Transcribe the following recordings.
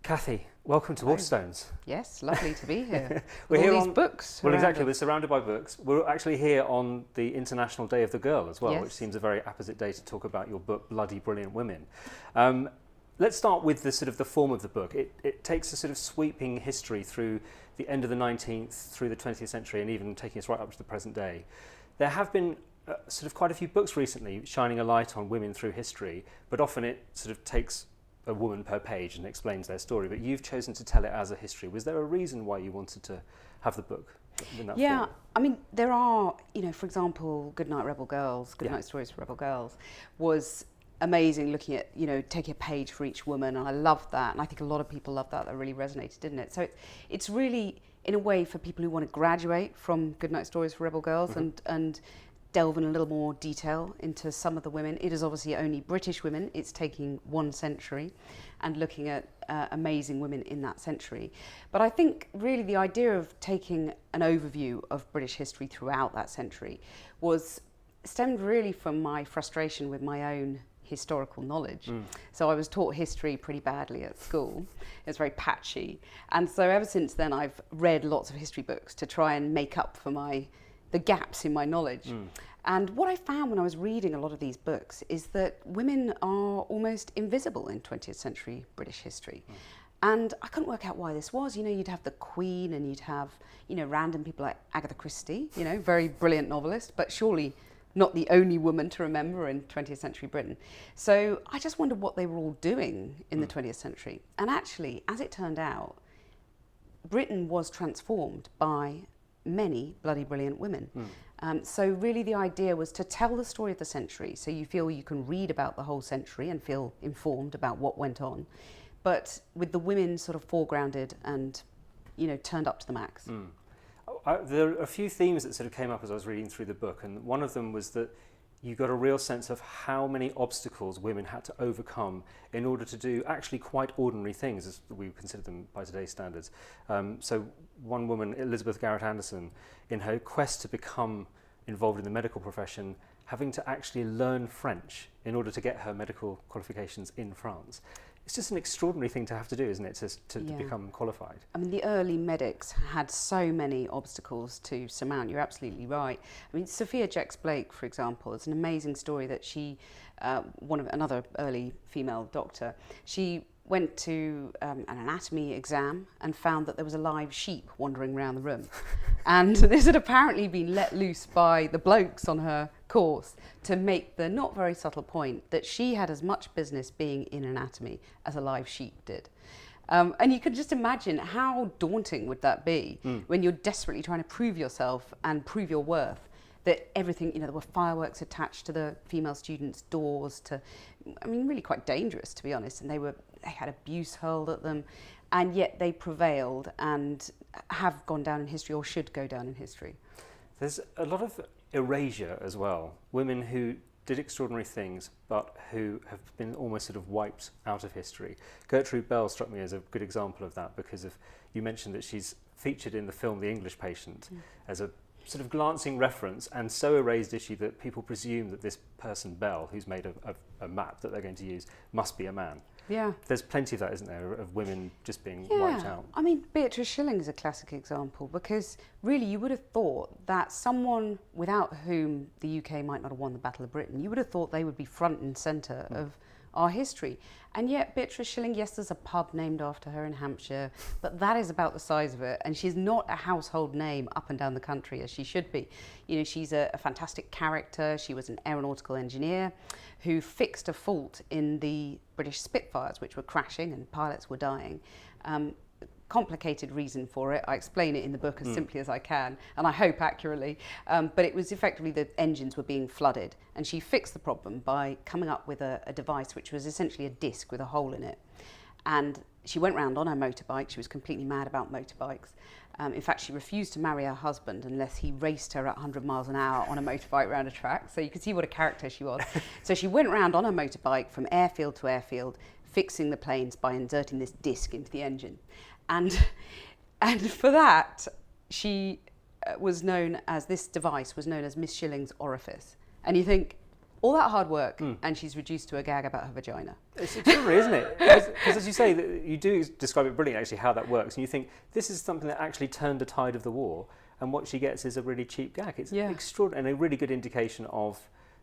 Cathy, welcome to Waterstones. Yes, lovely to be here. We're All here these on books. Well, around exactly. us. We're surrounded by books. We're actually here on the International Day of the Girl as well, Yes. which seems a very apposite day to talk about your book, Bloody Brilliant Women. Let's start with the sort of the form of the book. It takes a sort of sweeping history through the end of the 19th, through the 20th century, and even taking us right up to the present day. There have been sort of quite a few books recently shining a light on women through history, but often it sort of takes a woman per page and explains their story, but you've chosen to tell it as a history. Was there a reason why you wanted to have the book in that form? I mean, there are, for example, Goodnight Rebel Girls, Goodnight Stories for Rebel Girls was amazing, looking at, taking a page for each woman, and I loved that, and I think a lot of people loved that. That really resonated, didn't it? So it's really, in a way, for people who want to graduate from Goodnight Stories for Rebel Girls and delve in a little more detail into some of the women. It is obviously only British women. It's taking one century and looking at amazing women in that century. But I think really the idea of taking an overview of British history throughout that century stemmed really from my frustration with my own historical knowledge. So I was taught history pretty badly at school. It was very patchy. And so ever since then I've read lots of history books to try and make up for the gaps in my knowledge. And what I found when I was reading a lot of these books is that women are almost invisible in 20th century British history. And I couldn't work out why this was. You'd have the Queen and you'd have, random people like Agatha Christie, very brilliant novelist, but surely not the only woman to remember in 20th century Britain. So I just wondered what they were all doing in the 20th century. And actually, as it turned out, Britain was transformed by many bloody brilliant women. So really the idea was to tell the story of the century, so you feel you can read about the whole century and feel informed about what went on, but with the women sort of foregrounded and turned up to the max. There are a few themes that sort of came up as I was reading through the book, and one of them was that you got a real sense of how many obstacles women had to overcome in order to do actually quite ordinary things, as we would consider them by today's standards. So one woman, Elizabeth Garrett Anderson, in her quest to become involved in the medical profession, having to actually learn French in order to get her medical qualifications in France. It's just an extraordinary thing to have to do, isn't it, to become qualified? I mean, the early medics had so many obstacles to surmount. You're absolutely right. I mean, Sophia Jex-Blake, for example, is an amazing story that she, another early female doctor, she went to an anatomy exam and found that there was a live sheep wandering around the room. And this had apparently been let loose by the blokes on her course to make the not very subtle point that she had as much business being in anatomy as a live sheep did. And you could just imagine how daunting would that be when you're desperately trying to prove yourself and prove your worth, that everything, there were fireworks attached to the female students' doors really quite dangerous, to be honest, and they had abuse hurled at them, and yet they prevailed and have gone down in history, or should go down in history. There's a lot of erasure as well. Women who did extraordinary things, but who have been almost sort of wiped out of history. Gertrude Bell struck me as a good example of that, because you mentioned that she's featured in the film The English Patient as a sort of glancing reference, and so erased is she that people presume that this person, Bell, who's made a map that they're going to use, must be a man. Yeah. There's plenty of that, isn't there, of women just being wiped out? I mean, Beatrice Schilling is a classic example, because really you would have thought that someone without whom the UK might not have won the Battle of Britain, you would have thought they would be front and centre of our history. And yet Beatrice Schilling, yes, there's a pub named after her in Hampshire, but that is about the size of it, and she's not a household name up and down the country as she should be. She's a fantastic character. She was an aeronautical engineer who fixed a fault in the British Spitfires, which were crashing and pilots were dying. Complicated reason for it. I explain it in the book as simply as I can, and I hope accurately, but it was effectively the engines were being flooded, and she fixed the problem by coming up with a device which was essentially a disc with a hole in it. And she went round on her motorbike. She was completely mad about motorbikes. In fact, she refused to marry her husband unless he raced her at 100 miles an hour on a motorbike around a track. So you can see what a character she was. So she went round on her motorbike from airfield to airfield, fixing the planes by inserting this disc into the engine. And for that, she was known as, this device was known as Miss Schilling's orifice. And you think, all that hard work, and she's reduced to a gag about her vagina. It's extraordinary, isn't it? Because as you say, you do describe it brilliantly, actually, how that works. And you think, this is something that actually turned the tide of the war, and what she gets is a really cheap gag. It's extraordinary, and a really good indication of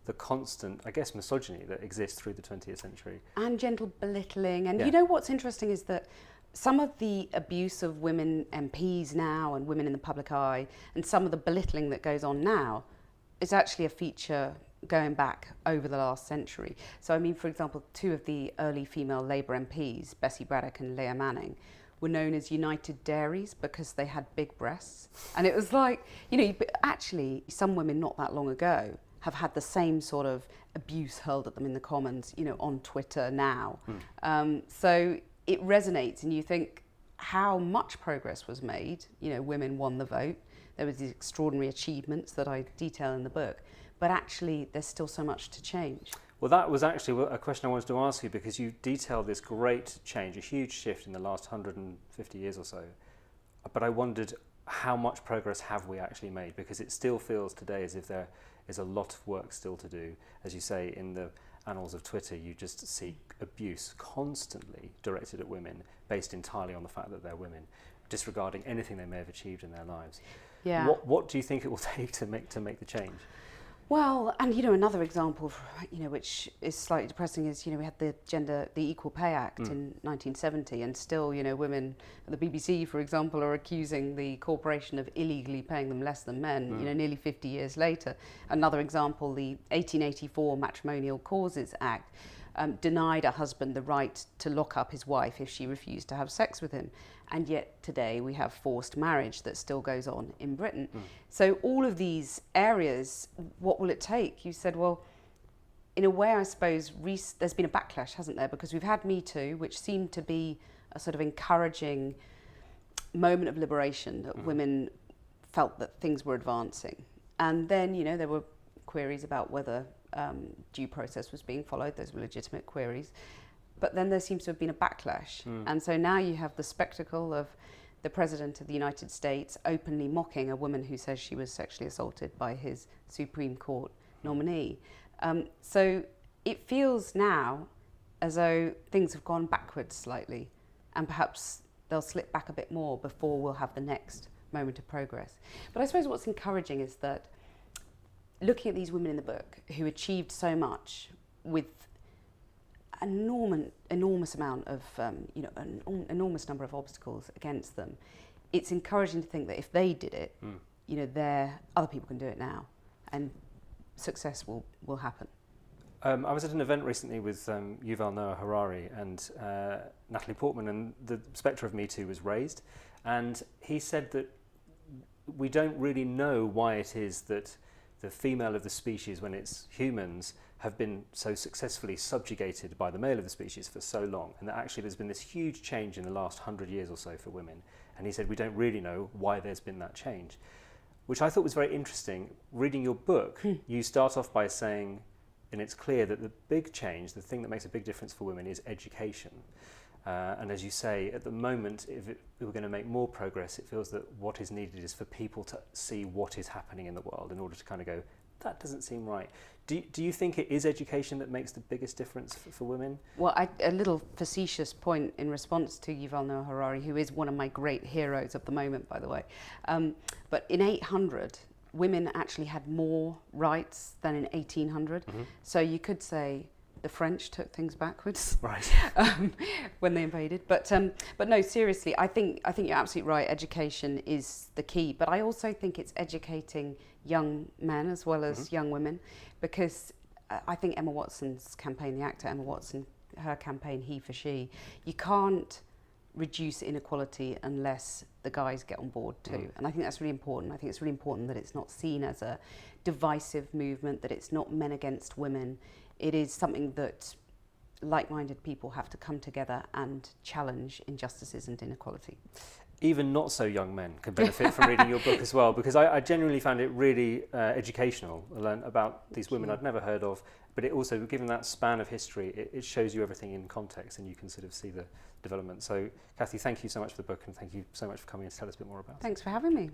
the constant, I guess, misogyny that exists through the 20th century. And gentle belittling. And you know what's interesting is that some of the abuse of women MPs now and women in the public eye, and some of the belittling that goes on now, is actually a feature going back over the last century. So I mean, for example, two of the early female Labour MPs, Bessie Braddock and Leah Manning, were known as United Dairies because they had big breasts. And it was like, you know, actually some women not that long ago have had the same sort of abuse hurled at them in the Commons, you know, on Twitter now. So it resonates, and you think how much progress was made. You know, women won the vote. There was these extraordinary achievements that I detail in the book. But actually, there's still so much to change. Well, that was actually a question I wanted to ask you, because you detailed this great change, a huge shift in the last 150 years or so. But I wondered, how much progress have we actually made? Because it still feels today as if there is a lot of work still to do. As you say, in the annals of Twitter, you just see abuse constantly directed at women, based entirely on the fact that they're women, disregarding anything they may have achieved in their lives. Yeah. What do you think it will take to make the change? Well, and you know, another example, you know, which is slightly depressing is, you know, we had the Equal Pay Act in 1970, and still, you know, women at the BBC, for example, are accusing the corporation of illegally paying them less than men, you know, nearly 50 years later. Another example, the 1884 Matrimonial Causes Act denied a husband the right to lock up his wife if she refused to have sex with him. And yet today we have forced marriage that still goes on in Britain. So all of these areas, what will it take? You said, well, in a way, I suppose there's been a backlash, hasn't there? Because we've had Me Too, which seemed to be a sort of encouraging moment of liberation, that women felt that things were advancing. And then, you know, there were queries about whether due process was being followed. Those were legitimate queries. But then there seems to have been a backlash. And so now you have the spectacle of the President of the United States openly mocking a woman who says she was sexually assaulted by his Supreme Court nominee. So it feels now as though things have gone backwards slightly, and perhaps they'll slip back a bit more before we'll have the next moment of progress. But I suppose what's encouraging is that looking at these women in the book who achieved so much with enormous amount of, you know, an enormous number of obstacles against them, it's encouraging to think that if they did it, you know, other people can do it now, and success will happen. I was at an event recently with Yuval Noah Harari and Natalie Portman, and the spectre of Me Too was raised, and he said that we don't really know why it is that the female of the species, when it's humans, have been so successfully subjugated by the male of the species for so long, and that actually there's been this huge change in the last 100 years or so for women. And he said we don't really know why there's been that change, which I thought was very interesting. Reading your book, you start off by saying, and it's clear that the big change, the thing that makes a big difference for women, is education. And as you say, at the moment, if we're going to make more progress, it feels that what is needed is for people to see what is happening in the world in order to kind of go, that doesn't seem right. Do you think it is education that makes the biggest difference for women? Well, a little facetious point in response to Yuval Noah Harari, who is one of my great heroes of the moment, by the way. But in 800, women actually had more rights than in 1800. So you could say the French took things backwards, right? When they invaded. But no, seriously, I think you're absolutely right. Education is the key. But I also think it's educating young men as well as young women, because I think Emma Watson's campaign, the actor Emma Watson, her campaign, He for She, you can't reduce inequality unless the guys get on board too. And I think that's really important. I think it's really important that it's not seen as a divisive movement, that it's not men against women. It is something that like-minded people have to come together and challenge injustices and inequality. Even not so young men can benefit from reading your book as well, because I genuinely found it really educational. I learned about these women I'd never heard of, but it also, given that span of history, it shows you everything in context, and you can sort of see the development. So, Cathy, thank you so much for the book, and thank you so much for coming in to tell us a bit more about it. Thanks for having me.